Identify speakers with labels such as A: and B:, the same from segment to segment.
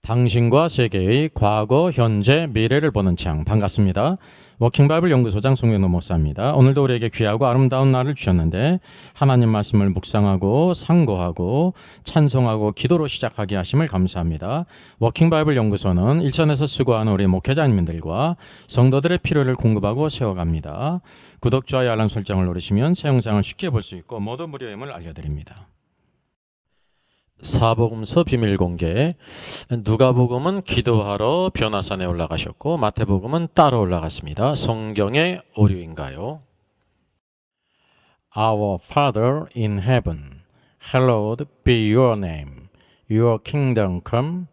A: 당신과 세계의 과거, 현재, 미래를 보는 창. 반갑습니다. 워킹바이블 연구소장 송영노 목사입니다. 오늘도 우리에게 귀하고 아름다운 날을 주셨는데 하나님 말씀을 묵상하고 상고하고 찬송하고 기도로 시작하게 하심을 감사합니다. 워킹바이블 연구소는 일선에서 수고하는 우리 목회자님들과 성도들의 필요를 공급하고 세워갑니다. 구독, 좋아요, 알람 설정을 누르시면 새 영상을 쉽게 볼 수 있고 모두 무료임을 알려드립니다. 사복음서 비밀 공개. 누가복음은 기도하러 변화산에 올라가셨고 마태복음은 따로 올라갔습니다. 성경의 오류인가요? Our Father in heaven, hallowed be your name. Your kingdom come.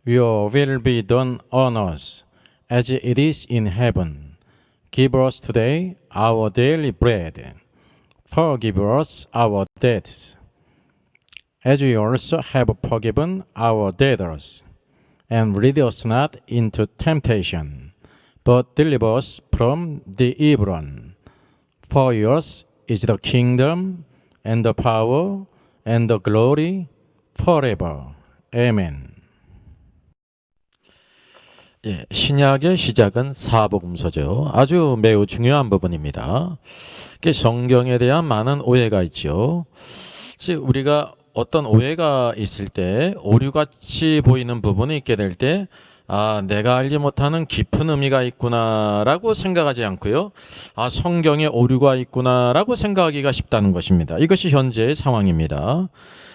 A: Your will be done on earth as it is in heaven. Give us today our daily bread. Forgive us our debts, as we also have forgiven our debtors. And lead us not into temptation, but deliver us from the evil one. For yours is the kingdom, and the power, and the glory, forever. Amen. 신약의 시작은 사복음서죠. 아주 매우 중요한 부분입니다. 성경에 대한 많은 오해가 있죠. 우리가 어떤 오해가 있을 때 오류같이 보이는 부분이 있게 될 때 내가 알지 못하는 깊은 의미가 있구나라고 생각하지 않고요. 성경에 오류가 있구나라고 생각하기가 쉽다는 것입니다. 이것이 현재의 상황입니다.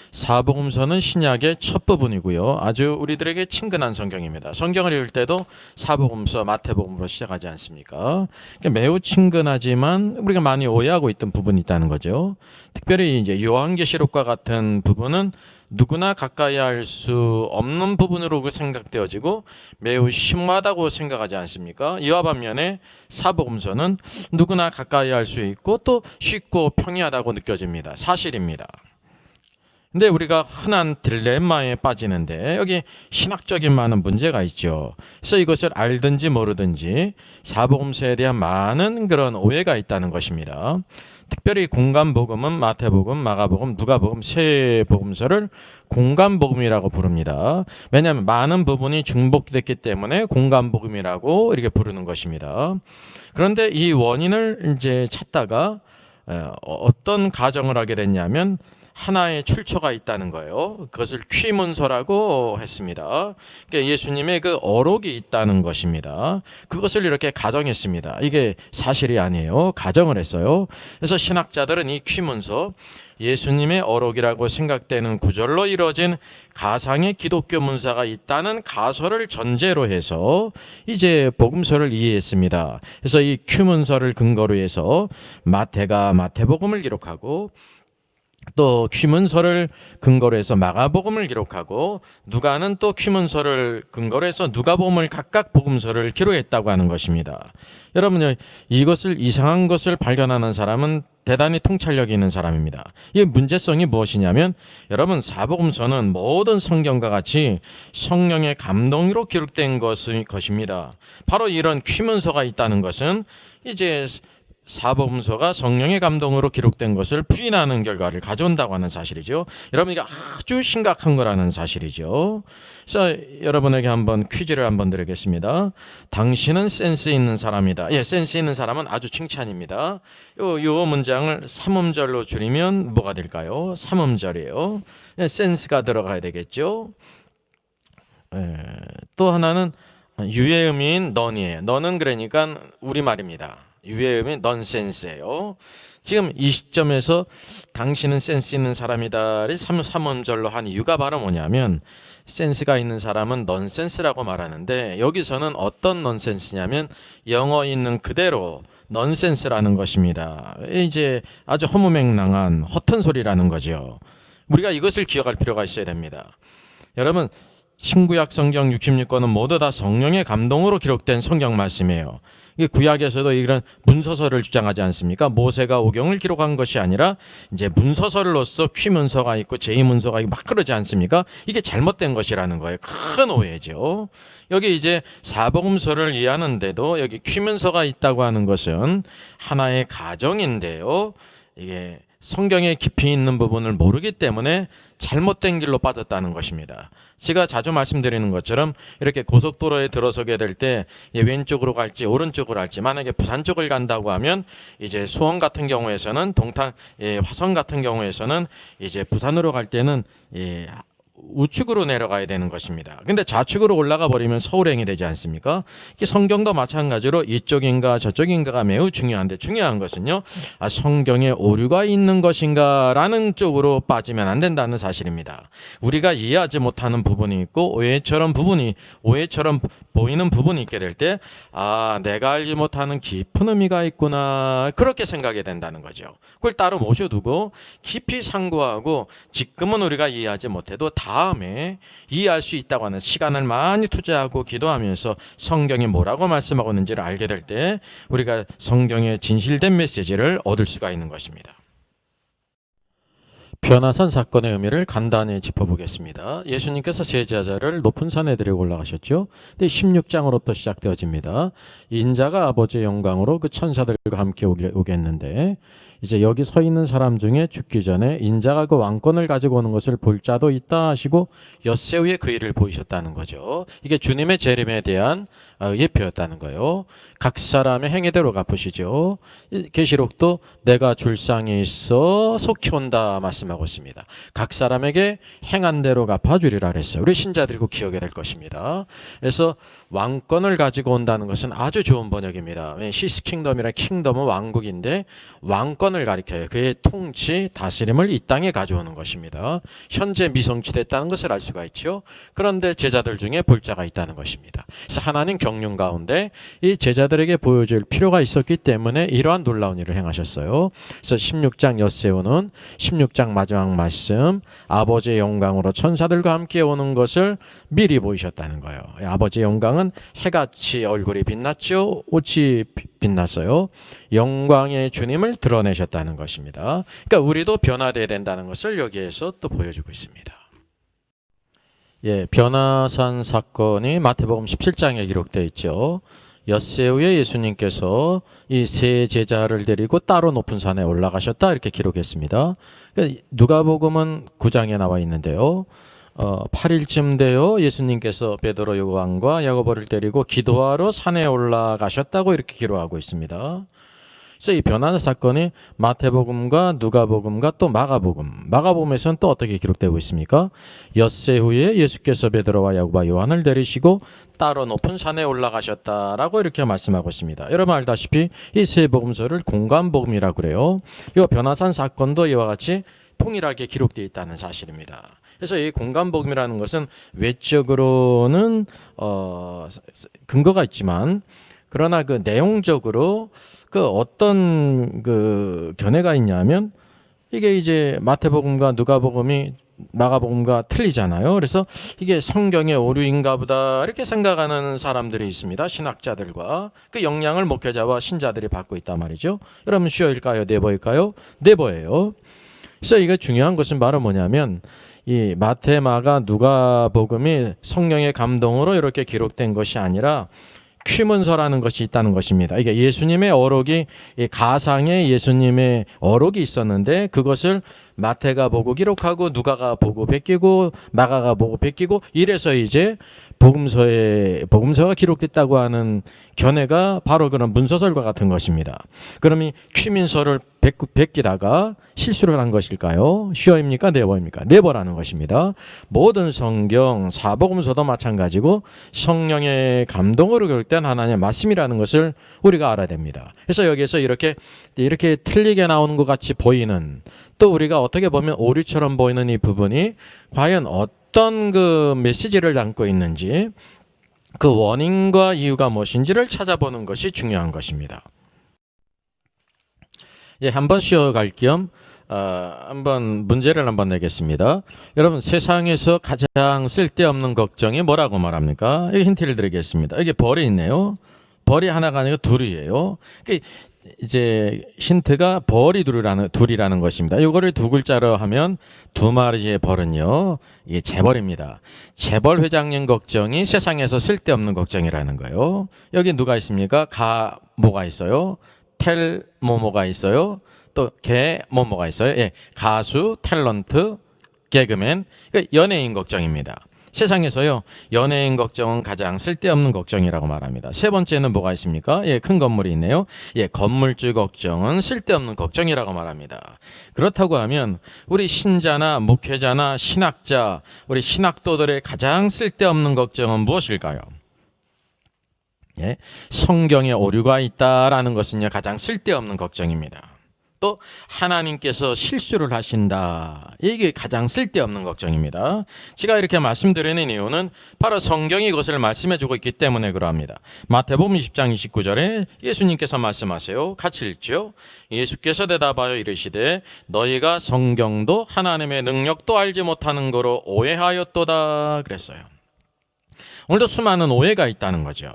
A: 사복음서는 신약의 첫 부분이고요. 아주 우리들에게 친근한 성경입니다. 성경을 읽을 때도 사복음서, 마태복음으로 시작하지 않습니까? 매우 친근하지만 우리가 많이 오해하고 있던 부분이 있다는 거죠. 특별히 이제 요한계시록과 같은 부분은 누구나 가까이 할 수 없는 부분으로 생각되어지고 매우 심오하다고 생각하지 않습니까? 이와 반면에 사복음서는 누구나 가까이 할 수 있고 또 쉽고 평이하다고 느껴집니다. 사실입니다. 근데 우리가 흔한 딜레마에 빠지는데 여기 신학적인 많은 문제가 있죠. 그래서 이것을 알든지 모르든지 사복음서에 대한 많은 그런 오해가 있다는 것입니다. 특별히 공간복음은 마태복음, 마가복음, 누가복음 세 복음서를 공간복음이라고 부릅니다. 왜냐하면 많은 부분이 중복됐기 때문에 공간복음이라고 이렇게 부르는 것입니다. 그런데 이 원인을 이제 찾다가 어떤 가정을 하게 됐냐면 하나의 출처가 있다는 거예요. 그것을 퀴문서라고 했습니다. 그러니까 예수님의 그 어록이 있다는 것입니다. 그것을 이렇게 가정했습니다. 이게 사실이 아니에요. 가정을 했어요. 그래서 신학자들은 이 퀴문서, 예수님의 어록이라고 생각되는 구절로 이루어진 가상의 기독교 문서가 있다는 가설을 전제로 해서 이제 복음서를 이해했습니다. 그래서 이 퀴문서를 근거로 해서 마태가 마태복음을 기록하고 또 퀴문서를 근거로 해서 마가복음을 기록하고 누가는 또 퀴문서를 근거로 해서 누가복음을 각각 복음서를 기록했다고 하는 것입니다. 여러분, 이것을 이상한 것을 발견하는 사람은 대단히 통찰력이 있는 사람입니다. 이 문제성이 무엇이냐면 여러분, 사복음서는 모든 성경과 같이 성령의 감동으로 기록된 것입니다. 바로 이런 퀴문서가 있다는 것은 이제 사복음서가 성령의 감동으로 기록된 것을 부인하는 결과를 가져온다고 하는 사실이죠. 여러분, 이게 아주 심각한 거라는 사실이죠. 그래서 여러분에게 한번 퀴즈를 한번 드리겠습니다. 당신은 센스 있는 사람이다. 센스 있는 사람은 아주 칭찬입니다. 요 문장을 삼음절로 줄이면 뭐가 될까요? 삼음절이에요. 센스가 들어가야 되겠죠. 또 하나는 유의 의미인 넌이에요. 넌은 그러니까 우리말입니다. 유의 의미 넌센스예요. 지금 이 시점에서 당신은 센스 있는 사람이다를 삼음절로 한 이유가 바로 뭐냐면 센스가 있는 사람은 넌센스라고 말하는데 여기서는 어떤 넌센스냐면 영어 있는 그대로 넌센스라는 것입니다. 이제 아주 허무맹랑한 허튼 소리라는 거죠. 우리가 이것을 기억할 필요가 있어야 됩니다. 여러분, 신구약 성경 66권은 모두 다 성령의 감동으로 기록된 성경 말씀이에요. 구약에서도 이런 문서서를 주장하지 않습니까? 모세가 오경을 기록한 것이 아니라 이제 문서서로서 퀴문서가 있고 제2문서가 있고 막 그러지 않습니까? 이게 잘못된 것이라는 거예요. 큰 오해죠. 여기 이제 사복음서를 이해하는데도 여기 퀴문서가 있다고 하는 것은 하나의 가정인데요. 이게 성경에 깊이 있는 부분을 모르기 때문에 잘못된 길로 빠졌다는 것입니다. 제가 자주 말씀드리는 것처럼 이렇게 고속도로에 들어서게 될 때 왼쪽으로 갈지 오른쪽으로 갈지, 만약에 부산 쪽을 간다고 하면 이제 수원 같은 경우에서는 화성 같은 경우에서는 이제 부산으로 갈 때는 우측으로 내려가야 되는 것입니다. 근데 좌측으로 올라가 버리면 서울행이 되지 않습니까? 성경도 마찬가지로 이쪽인가 저쪽인가가 매우 중요한데, 중요한 것은요, 성경에 오류가 있는 것인가 라는 쪽으로 빠지면 안 된다는 사실입니다. 우리가 이해하지 못하는 부분이 있고 오해처럼 보이는 부분이 있게 될 때, 내가 알지 못하는 깊은 의미가 있구나, 그렇게 생각이 된다는 거죠. 그걸 따로 모셔두고 깊이 상고하고, 지금은 우리가 이해하지 못해도 다음에 이해할 수 있다고 하는 시간을 많이 투자하고 기도하면서 성경이 뭐라고 말씀하고 있는지를 알게 될 때 우리가 성경의 진실된 메시지를 얻을 수가 있는 것입니다. 변화산 사건의 의미를 간단히 짚어보겠습니다. 예수님께서 제자자를 높은 산에 데리고 올라가셨죠. 16장으로부터 시작되어집니다. 인자가 아버지의 영광으로 그 천사들과 함께 오겠는데, 이제 여기 서 있는 사람 중에 죽기 전에 인자가 그 왕권을 가지고 오는 것을 볼 자도 있다 하시고 엿새우에 그 일을 보이셨다는 거죠. 이게 주님의 재림에 대한 예표였다는 거예요. 각 사람의 행위대로 갚으시죠. 계시록도 내가 줄상에 있어 속히 온다 말씀하고 있습니다. 각 사람에게 행한 대로 갚아주리라 그랬어요. 우리 신자들이 꼭 기억해야 될 것입니다. 그래서 왕권을 가지고 온다는 것은 아주 좋은 번역입니다. 히스 킹덤이라, 킹덤은 왕국인데 왕권을 가리켜요. 그의 통치, 다스림을 이 땅에 가져오는 것입니다. 현재 미성취됐다는 것을 알 수가 있죠. 그런데 제자들 중에 볼 자가 있다는 것입니다. 그래서 하나님 경륜 가운데 이 제자들에게 보여줄 필요가 있었기 때문에 이러한 놀라운 일을 행하셨어요. 그래서 16장 엿새우는 16장 마지막 말씀, 아버지의 영광으로 천사들과 함께 오는 것을 미리 보이셨다는 거예요. 아버지의 영광은 해같이 얼굴이 빛났죠. 옷이 빛났어요. 영광의 주님을 드러내셨다는 것입니다. 그러니까 우리도 변화되어야 된다는 것을 여기에서 또 보여주고 있습니다. 변화산 사건이 마태복음 17장에 기록되어 있죠. 엿새우에 예수님께서 이 세 제자를 데리고 따로 높은 산에 올라가셨다, 이렇게 기록했습니다. 그러니까 누가복음은 9장에 나와 있는데요. 8일쯤 되어 예수님께서 베드로, 요한과 야고보를 데리고 기도하러 산에 올라가셨다고 이렇게 기록하고 있습니다. 그래서 이 변화산 사건이 마태복음과 누가복음과 또 마가복음에서는 또 어떻게 기록되고 있습니까? 엿새 후에 예수께서 베드로와 야고보와 요한을 데리시고 따로 높은 산에 올라가셨다라고 이렇게 말씀하고 있습니다. 여러분 알다시피 이 세 복음서를 공관복음이라고 그래요. 이 변화산 사건도 이와 같이 통일하게 기록되어 있다는 사실입니다. 그래서 이 공관복음이라는 것은 외적으로는 근거가 있지만, 그러나 그 내용적으로 어떤 견해가 있냐면, 이게 이제 마태복음과 누가복음이 마가복음과 틀리잖아요. 그래서 이게 성경의 오류인가 보다 이렇게 생각하는 사람들이 있습니다. 신학자들과 그 영향을 목회자와 신자들이 받고 있단 말이죠. 여러분 슈어일까요? 네버일까요? 네버예요. 그래서 이게 중요한 것은 바로 뭐냐면, 이 마태, 마가, 누가복음이 성령의 감동으로 이렇게 기록된 것이 아니라 퀴문서라는 것이 있다는 것입니다. 이게 예수님의 어록이, 가상의 예수님의 어록이 있었는데 그것을 마태가 보고 기록하고 누가가 보고 베끼고 마가가 보고 베끼고 이래서 이제 복음서가 기록됐다고 하는 견해가 바로 그런 문서설과 같은 것입니다. 그러면 퀴민서를 베끼다가 실수를 한 것일까요? 슈어입니까? 네버입니까? 네버라는 것입니다. 모든 성경, 사복음서도 마찬가지고 성령의 감동으로 기록된 하나님의 말씀이라는 것을 우리가 알아야 됩니다. 그래서 여기에서 이렇게 틀리게 나오는 것 같이 보이는, 또 우리가 어떻게 보면 오류처럼 보이는 이 부분이 과연 어떤 그 메시지를 담고 있는지, 그 원인과 이유가 무엇인지를 찾아보는 것이 중요한 것입니다. 한번 쉬어갈 겸 한번 문제를 한번 내겠습니다. 여러분, 세상에서 가장 쓸데없는 걱정이 뭐라고 말합니까? 이 힌트를 드리겠습니다. 이게 벌이 있네요. 벌이 하나가 아니고 둘이에요. 이제 힌트가 벌이 둘이라는 것입니다. 이거를 두 글자로 하면 두 마리의 벌은요, 이게 재벌입니다. 재벌 회장님 걱정이 세상에서 쓸데없는 걱정이라는 거예요. 여기 누가 있습니까? 뭐가 있어요? 텔 뭐뭐가 있어요. 또 뭐가 있어요? 예, 가수, 탤런트, 개그맨, 그러니까 연예인 걱정입니다. 세상에서요, 연예인 걱정은 가장 쓸데없는 걱정이라고 말합니다. 세 번째는 뭐가 있습니까? 예, 큰 건물이 있네요. 예, 건물주 걱정은 쓸데없는 걱정이라고 말합니다. 그렇다고 하면 우리 신자나 목회자나 신학자, 우리 신학도들의 가장 쓸데없는 걱정은 무엇일까요? 예, 성경에 오류가 있다라는 것은요, 가장 쓸데없는 걱정입니다. 또 하나님께서 실수를 하신다. 이게 가장 쓸데없는 걱정입니다. 제가 이렇게 말씀드리는 이유는 바로 성경이 이것을 말씀해주고 있기 때문에 그러합니다. 마태복음 20장 29절에 예수님께서 말씀하세요. 같이 읽죠. 예수께서 대답하여 이르시되 너희가 성경도 하나님의 능력도 알지 못하는 거로 오해하였도다 그랬어요. 오늘도 수많은 오해가 있다는 거죠.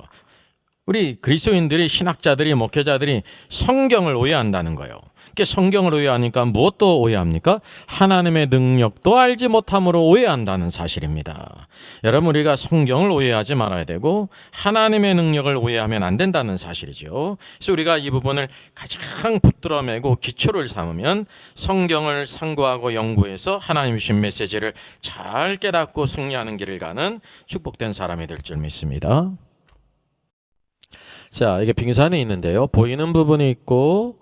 A: 우리 그리스도인들이, 신학자들이, 목회자들이 성경을 오해한다는 거예요. 성경을 오해하니까 무엇도 오해합니까? 하나님의 능력도 알지 못함으로 오해한다는 사실입니다. 여러분, 우리가 성경을 오해하지 말아야 되고 하나님의 능력을 오해하면 안 된다는 사실이죠. 그래서 우리가 이 부분을 가장 붙들어 매고 기초를 삼으면 성경을 상고하고 연구해서 하나님 주신 메시지를 잘 깨닫고 승리하는 길을 가는 축복된 사람이 될 줄 믿습니다. 자, 이게 빙산이 있는데요. 보이는 부분이 있고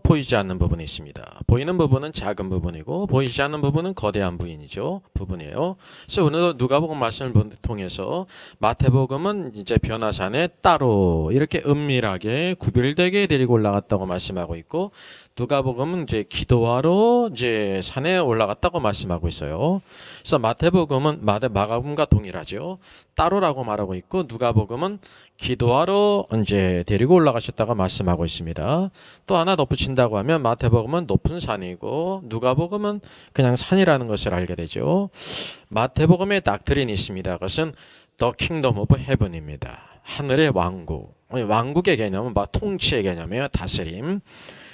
A: 보이지 않는 부분이 있습니다. 보이는 부분은 작은 부분이고 보이지 않는 부분은 거대한 부분이에요. 그래서 오늘 누가복음 말씀을 통해서 마태복음은 이제 변화산에 따로 이렇게 은밀하게 구별되게 데리고 올라갔다고 말씀하고 있고, 누가복음은 이제 기도하러 이제 산에 올라갔다고 말씀하고 있어요. 그래서 마태복음은 마가복음과 동일하죠. 따로라고 말하고 있고, 누가복음은 기도하러 이제 데리고 올라가셨다고 말씀하고 있습니다. 또 하나 덧붙인다고 하면 마태복음은 높은 산이고 누가복음은 그냥 산이라는 것을 알게 되죠. 마태복음의 닥트린이 있습니다. 그것은 The Kingdom of Heaven입니다. 하늘의 왕국. 왕국의 개념은 통치의 개념이에요. 다스림.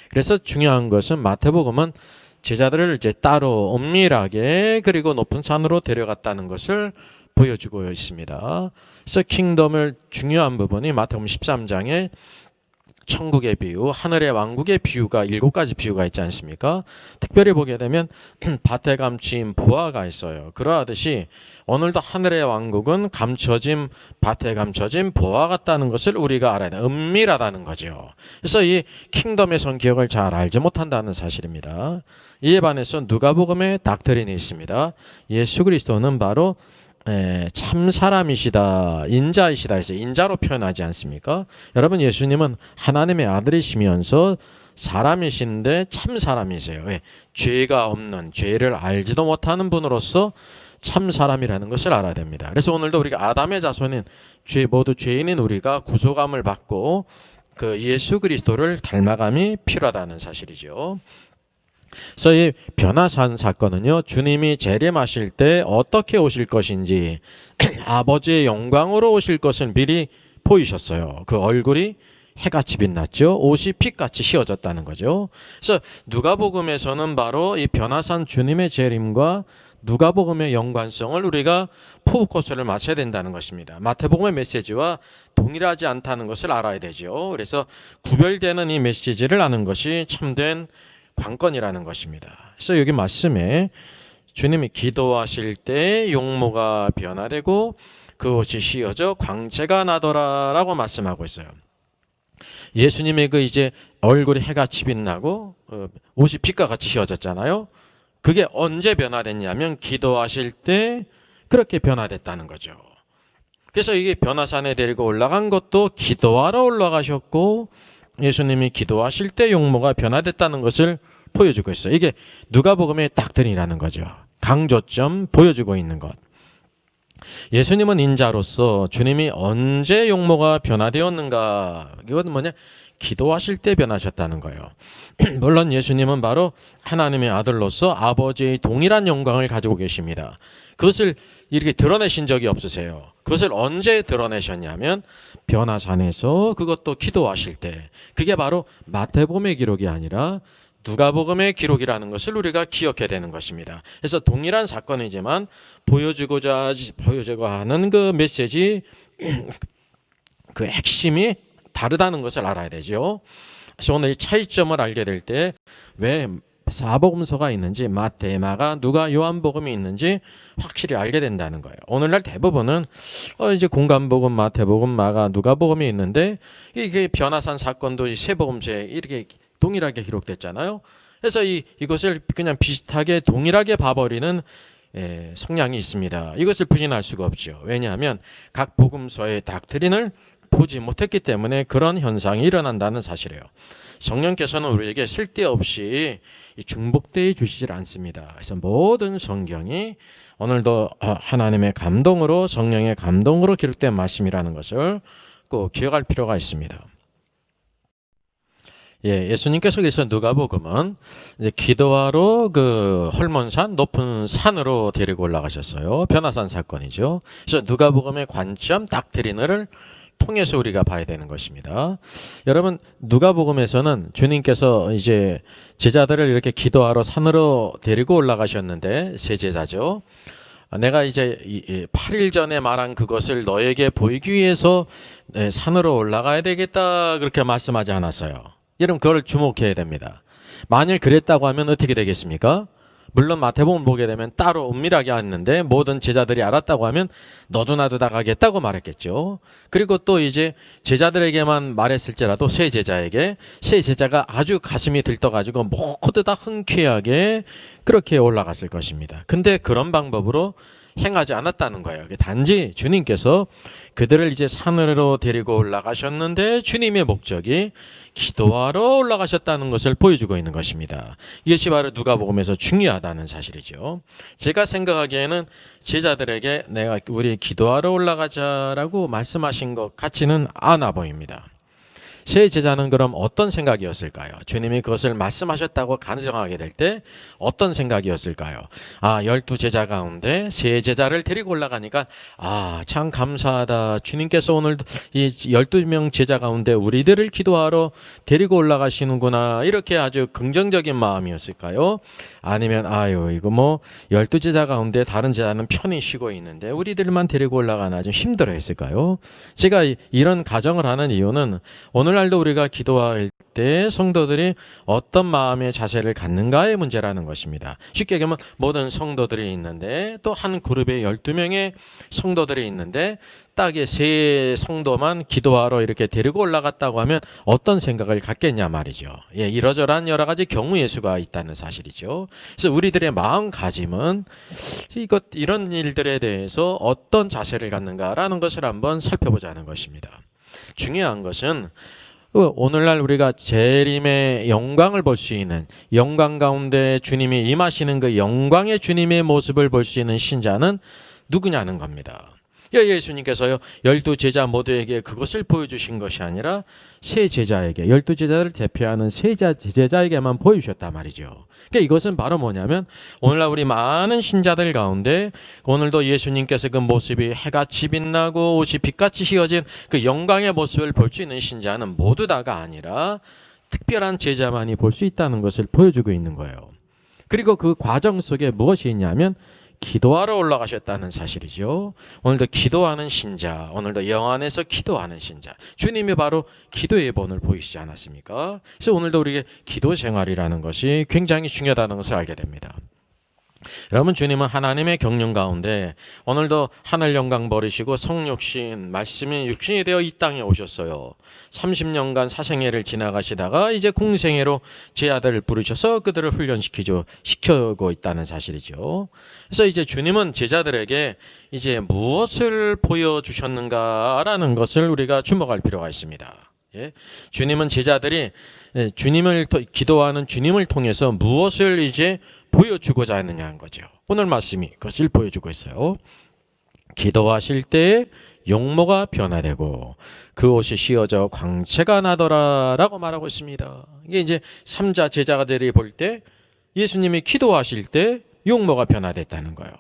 A: 그래서 중요한 것은 마태복음은 제자들을 이제 따로 은밀하게 그리고 높은 산으로 데려갔다는 것을 보여주고 있습니다. 그래서 킹덤을 중요한 부분이 마태복음 13장에 천국의 비유, 하늘의 왕국의 비유가 7가지 비유가 있지 않습니까? 특별히 보게 되면 밭에 감추인 보화가 있어요. 그러하듯이 오늘도 하늘의 왕국은 감춰진 밭에 감춰진 보화 같다는 것을 우리가 알아야 돼요. 은밀하다는 거죠. 그래서 이 킹덤의 성격을 잘 알지 못한다는 사실입니다. 이에 반해서 누가복음의 닥트린이 있습니다. 예수 그리스도는 바로 참 사람이시다, 인자이시다 해서 인자로 표현하지 않습니까? 여러분, 예수님은 하나님의 아들이시면서 사람이신데 참 사람이세요. 죄가 없는, 죄를 알지도 못하는 분으로서 참 사람이라는 것을 알아야 됩니다. 그래서 오늘도 우리가 아담의 자손인 모두 죄인인 우리가 구속함을 받고 그 예수 그리스도를 닮아감이 필요하다는 사실이죠. 그래서 이 변화산 사건은요, 주님이 재림하실 때 어떻게 오실 것인지 아버지의 영광으로 오실 것을 미리 보이셨어요. 그 얼굴이 해같이 빛났죠. 옷이 빛같이 휘어졌다는 거죠. 그래서 누가복음에서는 바로 이 변화산 주님의 재림과 누가복음의 연관성을 우리가 포커스를 맞춰야 된다는 것입니다. 마태복음의 메시지와 동일하지 않다는 것을 알아야 되죠. 그래서 구별되는 이 메시지를 아는 것이 참된 관건이라는 것입니다. 그래서 여기 말씀에 주님이 기도하실 때 용모가 변화되고 그 옷이 휘어져 광채가 나더라라고 말씀하고 있어요. 예수님의 그 이제 얼굴이 해같이 빛나고 옷이 빛과 같이 휘어졌잖아요. 그게 언제 변화됐냐면 기도하실 때 그렇게 변화됐다는 거죠. 그래서 이게 변화산에 데리고 올라간 것도 기도하러 올라가셨고 예수님이 기도하실 때 용모가 변화됐다는 것을 보여주고 있어요. 이게 누가복음의 닥트린이라는 거죠. 강조점 보여주고 있는 것. 예수님은 인자로서 주님이 언제 용모가 변화되었는가? 이건 뭐냐? 기도하실 때 변하셨다는 거예요. 물론 예수님은 바로 하나님의 아들로서 아버지의 동일한 영광을 가지고 계십니다. 그것을 이렇게 드러내신 적이 없으세요. 그것을 언제 드러내셨냐면 변화산에서, 그것도 기도하실 때. 그게 바로 마태복음의 기록이 아니라 누가복음의 기록이라는 것을 우리가 기억해야 되는 것입니다. 그래서 동일한 사건이지만 보여주고자 하는 그 메시지 그 핵심이 다르다는 것을 알아야 되죠. 그래서 오늘 이 차이점을 알게 될 때 왜 사복음서가 있는지, 마태, 마가, 누가, 요한복음이 있는지 확실히 알게 된다는 거예요. 오늘날 대부분은 이제 공간복음, 마태복음, 마가, 누가복음이 있는데 이게 변화산 사건도 이 세복음서에 이렇게 동일하게 기록됐잖아요. 그래서 이것을 그냥 비슷하게 동일하게 봐버리는 성향이 있습니다. 이것을 부인할 수가 없죠. 왜냐하면 각 복음서의 닥트린을 보지 못했기 때문에 그런 현상이 일어난다는 사실이에요. 성령께서는 우리에게 쓸데없이 중복되어 주시질 않습니다. 그래서 모든 성경이 오늘도 하나님의 감동으로, 성령의 감동으로 기록된 말씀이라는 것을 꼭 기억할 필요가 있습니다. 예수님께서 그래서 누가복음은 이제 기도하러 그 헐몬산 높은 산으로 데리고 올라가셨어요. 변화산 사건이죠. 그래서 누가복음의 관점, 닥트리너를 통해서 우리가 봐야 되는 것입니다. 여러분, 누가복음에서는 주님께서 이제 제자들을 이렇게 기도하러 산으로 데리고 올라가셨는데, 세 제자죠. 내가 이제 8일 전에 말한 그것을 너에게 보이기 위해서 산으로 올라가야 되겠다, 그렇게 말씀하지 않았어요. 여러분, 그걸 주목해야 됩니다. 만일 그랬다고 하면 어떻게 되겠습니까? 물론 마태복음 보게 되면 따로 은밀하게 왔는데 모든 제자들이 알았다고 하면 너도 나도 다 가겠다고 말했겠죠. 그리고 또 이제 제자들에게만 말했을지라도 세 제자가 아주 가슴이 들떠가지고 모두 다 흔쾌하게 그렇게 올라갔을 것입니다. 근데 그런 방법으로 행하지 않았다는 거예요. 단지 주님께서 그들을 이제 산으로 데리고 올라가셨는데 주님의 목적이 기도하러 올라가셨다는 것을 보여주고 있는 것입니다. 이것이 바로 누가복음에서 중요하다는 사실이죠. 제가 생각하기에는 제자들에게 우리 기도하러 올라가자라고 말씀하신 것 같지는 않아 보입니다. 세 제자는 그럼 어떤 생각이었을까요? 주님이 그것을 말씀하셨다고 가정하게 될 때 어떤 생각이었을까요? 12제자 가운데 세 제자를 데리고 올라가니까 참 감사하다. 주님께서 오늘 이 12명 제자 가운데 우리들을 기도하러 데리고 올라가시는구나. 이렇게 아주 긍정적인 마음이었을까요? 아니면 이거 12제자 가운데 다른 제자는 편히 쉬고 있는데 우리들만 데리고 올라가나 좀 힘들어 했을까요? 제가 이런 가정을 하는 이유는 오늘날도 우리가 기도할 때 성도들이 어떤 마음의 자세를 갖는가의 문제라는 것입니다. 쉽게 얘기하면 모든 성도들이 있는데 또 한 그룹에 12명의 성도들이 있는데 딱에 세 성도만 기도하러 이렇게 데리고 올라갔다고 하면 어떤 생각을 갖겠냐 말이죠. 이러저러한 여러 가지 경우의 수가 있다는 사실이죠. 그래서 우리들의 마음가짐은 이런 일들에 대해서 어떤 자세를 갖는가라는 것을 한번 살펴보자는 것입니다. 중요한 것은 오늘날 우리가 재림의 영광을 볼 수 있는, 영광 가운데 주님이 임하시는 그 영광의 주님의 모습을 볼 수 있는 신자는 누구냐는 겁니다. 예수님께서요 12제자 모두에게 그것을 보여주신 것이 아니라 세 제자에게, 12제자를 대표하는 세 제자에게만 보여주셨단 말이죠. 그러니까 이것은 바로 뭐냐면 오늘날 우리 많은 신자들 가운데 오늘도 예수님께서 그 모습이 해같이 빛나고 옷이 빛같이 휘어진 그 영광의 모습을 볼 수 있는 신자는 모두 다가 아니라 특별한 제자만이 볼 수 있다는 것을 보여주고 있는 거예요. 그리고 그 과정 속에 무엇이 있냐면 기도하러 올라가셨다는 사실이죠. 오늘도 기도하는 신자, 오늘도 영 안에서 기도하는 신자, 주님이 바로 기도의 본을 보이시지 않았습니까? 그래서 오늘도 우리에게 기도 생활이라는 것이 굉장히 중요하다는 것을 알게 됩니다. 여러분, 주님은 하나님의 경륜 가운데 오늘도 하늘 영광 버리시고 성육신, 말씀이 육신이 되어 이 땅에 오셨어요. 30년간 사생애를 지나가시다가 이제 공생애로 제 아들을 부르셔서 그들을 훈련시키고 있다는 사실이죠. 그래서 이제 주님은 제자들에게 이제 무엇을 보여주셨는가라는 것을 우리가 주목할 필요가 있습니다. 주님은 제자들이 주님을 기도하는 주님을 통해서 무엇을 이제 보여주고자 했느냐는 거죠. 오늘 말씀이 그것을 보여주고 있어요. 기도하실 때 용모가 변화되고 그 옷이 씌어져 광채가 나더라라고 말하고 있습니다. 이게 이제 3자 제자들이 볼 때 예수님이 기도하실 때 용모가 변화됐다는 거예요.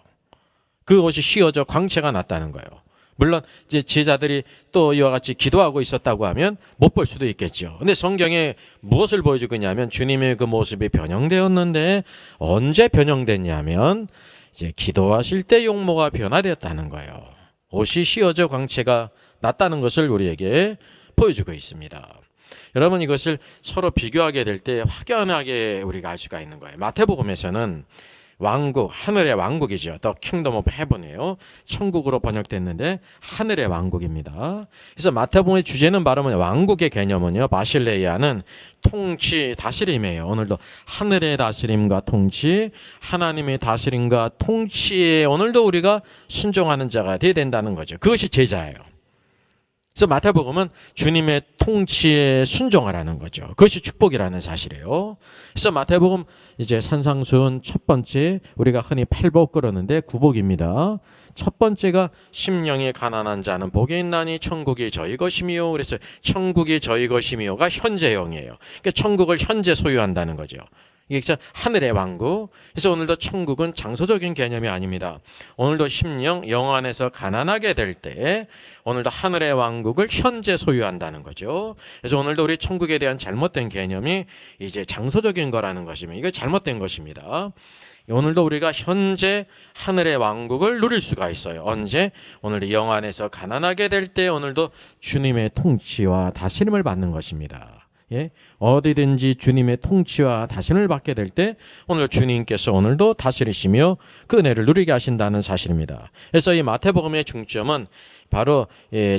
A: 그 옷이 씌어져 광채가 났다는 거예요. 물론 이제 제자들이 또 이와 같이 기도하고 있었다고 하면 못 볼 수도 있겠죠. 근데 성경에 무엇을 보여주고 있냐면 주님의 그 모습이 변형되었는데 언제 변형됐냐면 이제 기도하실 때 용모가 변화되었다는 거예요. 옷이 씌어져 광채가 났다는 것을 우리에게 보여주고 있습니다. 여러분 이것을 서로 비교하게 될 때 확연하게 우리가 알 수가 있는 거예요. 마태복음에서는 왕국, 하늘의 왕국이죠. The Kingdom of Heaven이에요. 천국으로 번역됐는데 하늘의 왕국입니다. 그래서 마태복음의 주제는 바로 왕국의 개념은요. 바실레이아는 통치, 다스림이에요. 오늘도 하늘의 다스림과 통치, 하나님의 다스림과 통치에 오늘도 우리가 순종하는 자가 되어야 된다는 거죠. 그것이 제자예요. 그래서 마태복음은 주님의 통치에 순종하라는 거죠. 그것이 축복이라는 사실이에요. 그래서 마태복음 이제 산상수훈 첫 번째 우리가 흔히 팔복 그러는데 구복입니다. 첫 번째가 심령이 가난한 자는 복이 있나니 천국이 저희 것이미요. 그래서 천국이 저희 것이미요가 현재형이에요. 그러니까 천국을 현재 소유한다는 거죠. 이게 하늘의 왕국. 그래서 오늘도 천국은 장소적인 개념이 아닙니다. 오늘도 심령, 영 안에서 가난하게 될 때 오늘도 하늘의 왕국을 현재 소유한다는 거죠. 그래서 오늘도 우리 천국에 대한 잘못된 개념이 이제 장소적인 거라는 것이면 이거 잘못된 것입니다. 오늘도 우리가 현재 하늘의 왕국을 누릴 수가 있어요. 언제? 오늘도 영 안에서 가난하게 될 때 오늘도 주님의 통치와 다스림을 받는 것입니다. 예? 어디든지 주님의 통치와 다스림을 받게 될 때 오늘 주님께서 오늘도 다스리시며 그 은혜를 누리게 하신다는 사실입니다. 그래서 이 마태복음의 중점은 바로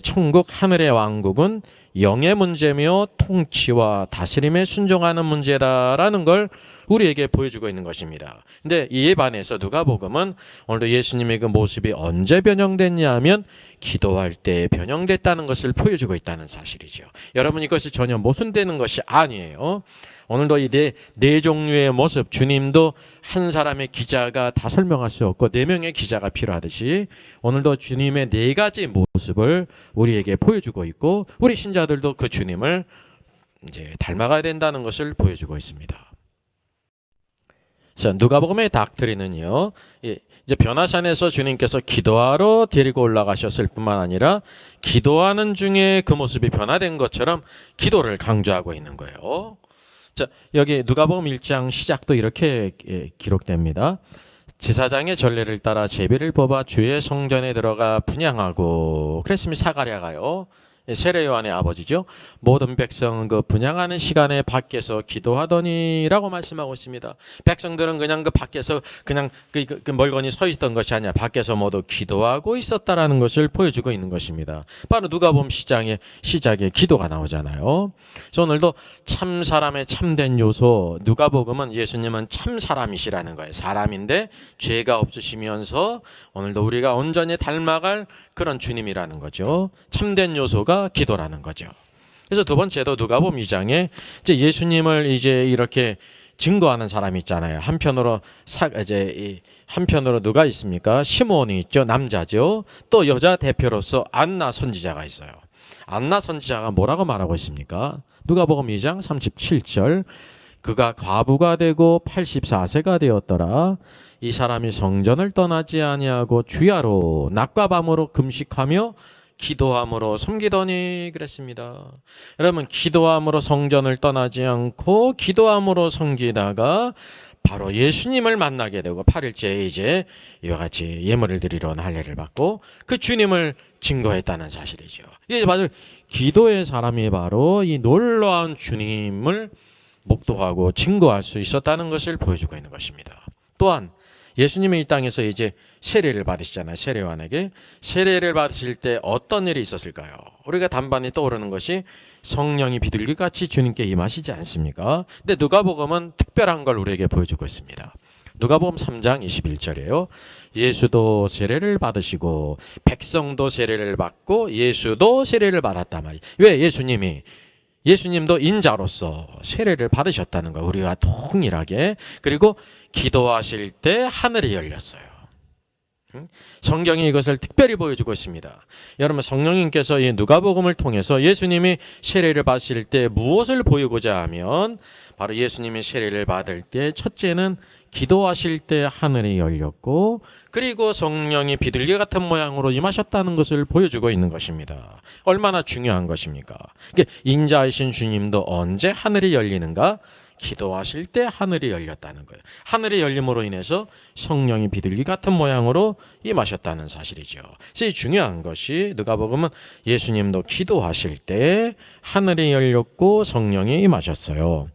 A: 천국 하늘의 왕국은 영의 문제며 통치와 다스림에 순종하는 문제다라는 걸 우리에게 보여주고 있는 것입니다. 근데 이에 반해서 누가복음은 오늘도 예수님의 그 모습이 언제 변형됐냐 하면 기도할 때 변형됐다는 것을 보여주고 있다는 사실이죠. 여러분 이것이 전혀 모순되는 것이 아니에요. 오늘도 이 네 종류의 모습, 주님도 한 사람의 기자가 다 설명할 수 없고 네 명의 기자가 필요하듯이 오늘도 주님의 네 가지 모습을 우리에게 보여주고 있고 우리 신자들도 그 주님을 이제 닮아가야 된다는 것을 보여주고 있습니다. 자, 누가복음의 닥트리는요. 이제 변화산에서 주님께서 기도하러 데리고 올라가셨을 뿐만 아니라 기도하는 중에 그 모습이 변화된 것처럼 기도를 강조하고 있는 거예요. 자, 여기 누가복음 1장 시작도 이렇게 기록됩니다. 제사장의 전례를 따라 제비를 뽑아 주의 성전에 들어가 분향하고 그랬으면 사가랴가요. 세례 요한의 아버지죠. 모든 백성은 그 분향하는 시간에 밖에서 기도하더니라고 말씀하고 있습니다. 백성들은 그냥 그 밖에서 그냥 그 멀거니 서 있던 것이 아니라 밖에서 모두 기도하고 있었다라는 것을 보여주고 있는 것입니다. 바로 누가복음 시장의 시작에 기도가 나오잖아요. 그래서 오늘도 참 사람의 참된 요소 누가복음은 예수님은 참 사람이시라는 거예요. 사람인데 죄가 없으시면서 오늘도 우리가 온전히 닮아갈 그런 주님이라는 거죠. 참된 요소가 기도라는 거죠. 그래서 두 번째도 누가복음 2장에 이제 예수님을 이제 이렇게 증거하는 사람이 있잖아요. 한편으로 누가 있습니까? 시몬이 있죠. 남자죠. 또 여자 대표로서 안나 선지자가 있어요. 안나 선지자가 뭐라고 말하고 있습니까? 누가복음 2장 37절 그가 과부가 되고 84세가 되었더라. 이 사람이 성전을 떠나지 아니하고 주야로 낮과 밤으로 금식하며 기도함으로 섬기더니 그랬습니다. 여러분 기도함으로 성전을 떠나지 않고 기도함으로 섬기다가 바로 예수님을 만나게 되고 8일째에 이제 이와 같이 예물을 드리러 할례를 받고 그 주님을 증거했다는 사실이죠. 이게 바로 기도의 사람이 바로 이 놀라운 주님을 목도하고 증거할 수 있었다는 것을 보여주고 있는 것입니다. 또한 예수님이 이 땅에서 이제 세례를 받으시잖아요. 세례 요한에게 세례를 받으실 때 어떤 일이 있었을까요? 우리가 단번에 떠오르는 것이 성령이 비둘기같이 주님께 임하시지 않습니까? 근데 누가복음은 특별한 걸 우리에게 보여주고 있습니다. 누가복음 3장 21절이에요. 예수도 세례를 받으시고 백성도 세례를 받고 예수도 세례를 받았단 말이에요. 왜 예수님도 인자로서 세례를 받으셨다는 거예요. 우리와 동일하게. 그리고 기도하실 때 하늘이 열렸어요. 성경이 이것을 특별히 보여주고 있습니다. 여러분 성령님께서 이 누가복음을 통해서 예수님이 세례를 받으실 때 무엇을 보이고자 하면 바로 예수님이 세례를 받을 때 첫째는 기도하실 때 하늘이 열렸고 그리고 성령이 비둘기 같은 모양으로 임하셨다는 것을 보여주고 있는 것입니다. 얼마나 중요한 것입니까? 인자이신 주님도 언제 하늘이 열리는가? 기도하실 때 하늘이 열렸다는 거예요. 하늘이 열림으로 인해서 성령이 비둘기 같은 모양으로 임하셨다는 사실이죠. 그래서 중요한 것이 누가복음은 예수님도 기도하실 때 하늘이 열렸고 성령이 임하셨어요.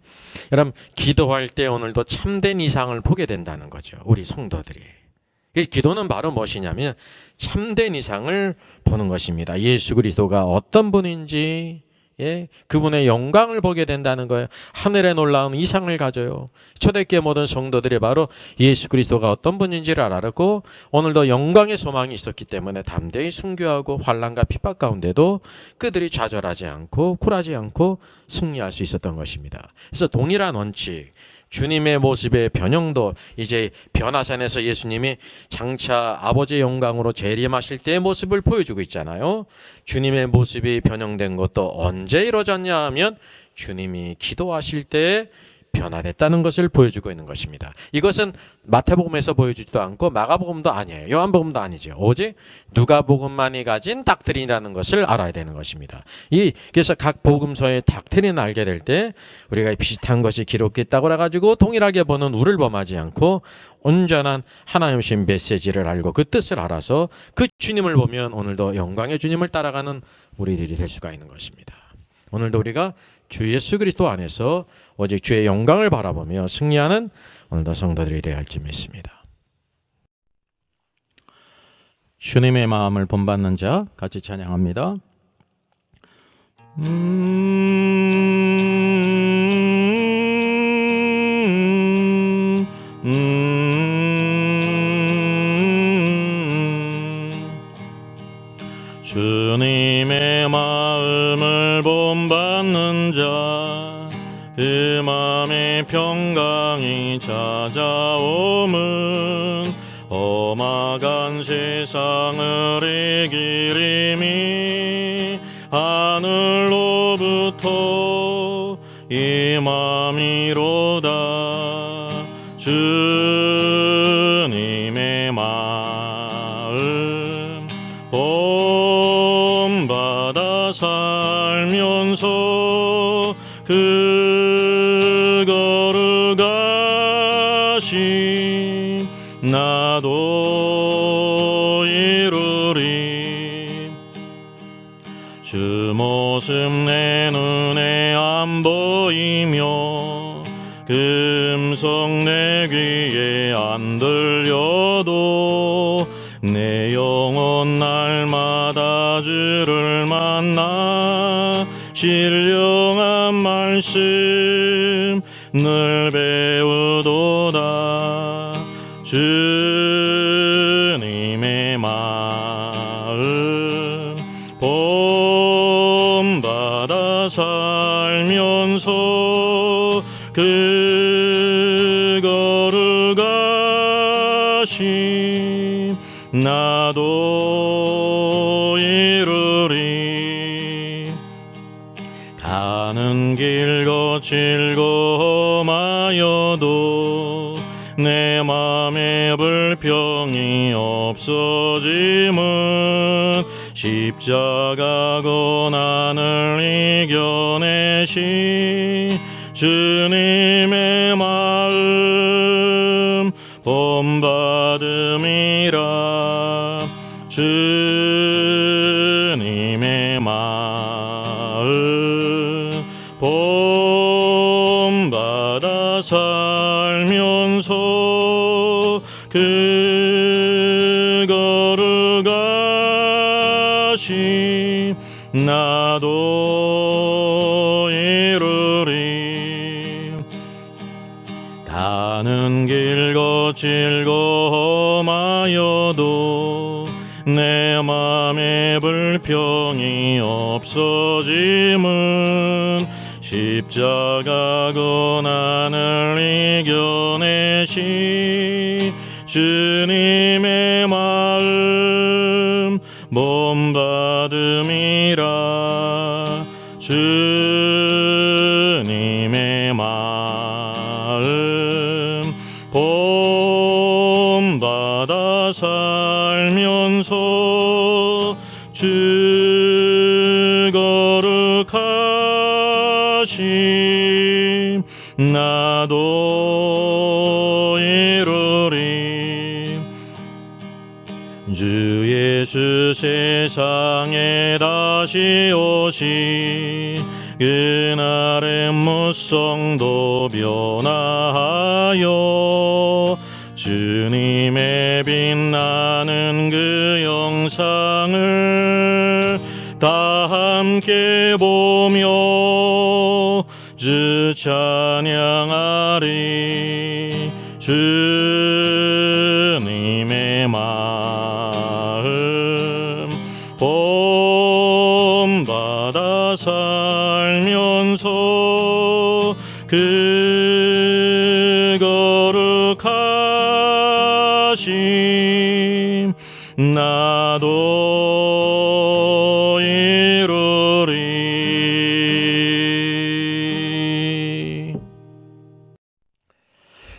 A: 여러분, 기도할 때 오늘도 참된 이상을 보게 된다는 거죠. 우리 성도들이. 이 기도는 바로 무엇이냐면 참된 이상을 보는 것입니다. 예수 그리스도가 어떤 분인지, 그분의 영광을 보게 된다는 거예요. 하늘에 놀라운 이상을 가져요. 초대교회 모든 성도들이 바로 예수 그리스도가 어떤 분인지를 알았고 오늘도 영광의 소망이 있었기 때문에 담대히 순교하고 환난과 핍박 가운데도 그들이 좌절하지 않고 굴하지 않고 승리할 수 있었던 것입니다. 그래서 동일한 원칙, 주님의 모습의 변형도 이제 변화산에서 예수님이 장차 아버지의 영광으로 재림하실 때의 모습을 보여주고 있잖아요. 주님의 모습이 변형된 것도 언제 이루어졌냐 하면 주님이 기도하실 때 변화됐다는 것을 보여주고 있는 것입니다. 이것은 마태복음에서 보여주지도 않고 마가복음도 아니에요. 요한복음도 아니죠. 오직 누가복음만이 가진 닥트린이라는 것을 알아야 되는 것입니다. 그래서 각 복음서의 닥트린을 알게 될 때 우리가 비슷한 것이 기록됐다고 해가지고 동일하게 보는 우를 범하지 않고 온전한 하나님의 메시지를 알고 그 뜻을 알아서 그 주님을 보면 오늘도 영광의 주님을 따라가는 우리들이 될 수가 있는 것입니다. 오늘도 우리가 주 예수 그리스도 안에서 오직 주의 영광을 바라보며 승리하는 오늘도 성도들이 되어야 할지 믿습니다. 주님의 마음을 본받는 자 같이 찬양합니다. 주님의 마음을 본받는 자 그 마음의 평강이 찾아옴은 험악한 세상을 이기림이 하늘로부터 임함이로다. 주님의 마음 본받아 살면서 그거를 가시 나도 이루리. 주 모습 내 눈에 안 보이며 그 음성 내 귀에 안 들려도 내 영혼 날마다 주를 만나 신령한 말씀 늘 배우도다. 주님의 마음 본받아 살면서 그거를 가시 나도 이루리. 가는 길 거칠 검하여도 내 맘에 불평이 없어짐은 십자가 고난을 이겨내신 주님의 마음 본받음이라. 주님의 마음 본받아 살면서 그거를 가시 나도 이루리. 가는 길 거칠 검하여도 내 맘에 불평이 없어짐은 십자가 고난을 이겨내신 주님의 마음 본받음이라. 주님의 마음 본받아 살면서 주거룩하심 나도 이루리. 주 예수 세상에 다시 오시 그날의 무성도 변화하여 주님의 빛나는 그 영상을 다 함께 보며 주 찬양하리. 주님의 마음 본받아 살면서 그 거룩하심 나도 이루리.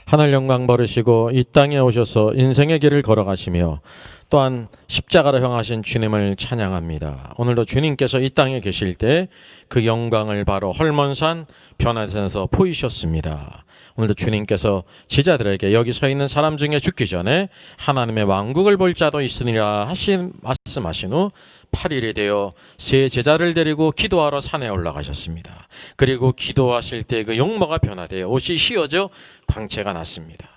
A: 하늘 영광 버리시고 이 땅에 오셔서 인생의 길을 걸어가시며 또한 십자가로 향하신 주님을 찬양합니다. 오늘도 주님께서 이 땅에 계실 때 그 영광을 바로 헐몬산 변화산에서 보이셨습니다. 오늘도 주님께서 제자들에게 여기 서 있는 사람 중에 죽기 전에 하나님의 왕국을 볼 자도 있으리라 말씀하신 후 8일이 되어 세 제자를 데리고 기도하러 산에 올라가셨습니다. 그리고 기도하실 때 그 용모가 변화되어 옷이 휘어져 광채가 났습니다.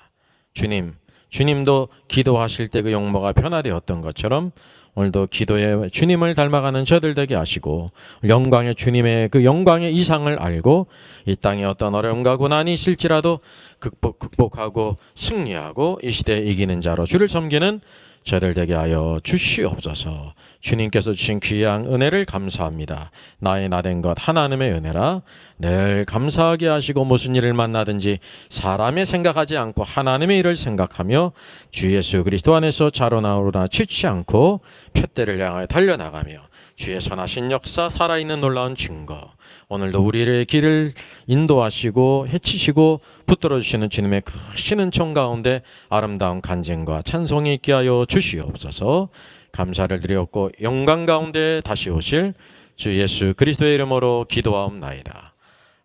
A: 주님도 기도하실 때 그 용모가 변화되었던 것처럼 오늘도 기도에 주님을 닮아가는 저들 되게 하시고 영광의 주님의 그 영광의 이상을 알고 이 땅에 어떤 어려움과 고난이 있을지라도 극복하고 승리하고 이 시대에 이기는 자로 주를 섬기는 저들 되게 하여 주시옵소서. 주님께서 주신 귀한 은혜를 감사합니다. 나의 나된 것 하나님의 은혜라 늘 감사하게 하시고 무슨 일을 만나든지 사람의 생각하지 않고 하나님의 일을 생각하며 주 예수 그리스도 안에서 자로나오로나 취치 않고 푯대를 향하여 달려나가며 주의 선하신 역사 살아있는 놀라운 증거 오늘도 우리의 길을 인도하시고 해치시고 붙들어 주시는 주님의 크신 은총 가운데 아름다운 간증과 찬송이 있게 하여 주시옵소서. 감사를 드렸고 영광 가운데 다시 오실 주 예수 그리스도의 이름으로 기도하옵나이다.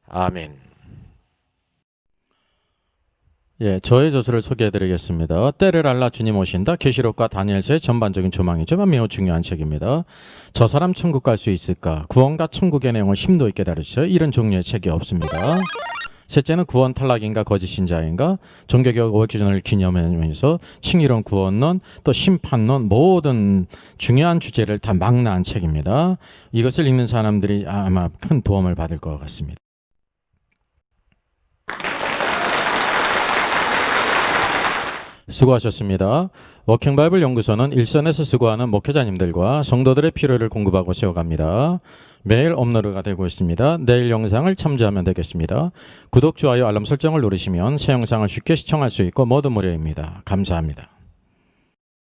A: 아멘. 저의 저서를 소개해드리겠습니다. 때를 알라 주님 오신다. 계시록과 다니엘서의 전반적인 조망이지만 매우 중요한 책입니다. 저 사람 천국 갈 수 있을까? 구원과 천국의 내용을 심도 있게 다루죠. 이런 종류의 책이 없습니다. 셋째는 구원 탈락인가 거짓 신자인가 종교개혁 500주년을 기념하면서 칭의론 구원론 또 심판론 모든 중요한 주제를 다 망라한 책입니다. 이것을 읽는 사람들이 아마 큰 도움을 받을 것 같습니다. 수고하셨습니다. 워킹바이블 연구소는 일선에서 수고하는 목회자님들과 성도들의 필요를 공급하고 세워갑니다. 매일 업로드가 되고 있습니다. 내일 영상을 참조하면 되겠습니다. 구독, 좋아요, 알람 설정을 누르시면 새 영상을 쉽게 시청할 수 있고 모두 무료입니다. 감사합니다.